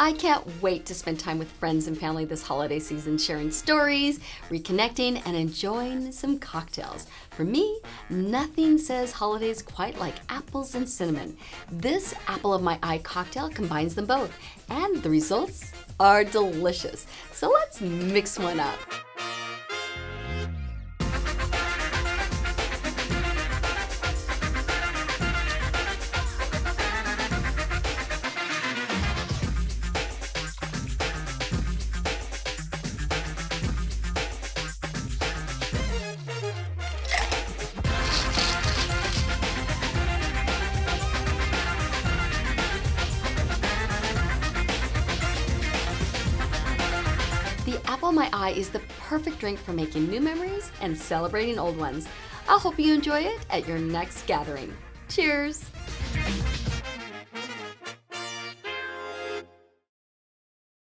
I can't wait to spend time with friends and family this holiday season, sharing stories, reconnecting, and enjoying some cocktails. For me, nothing says holidays quite like apples and cinnamon. This apple of my eye cocktail combines them both, and the results are delicious. So let's mix one up. The apple in my eye is the perfect drink for making new memories and celebrating old ones. I hope you enjoy it at your next gathering. Cheers!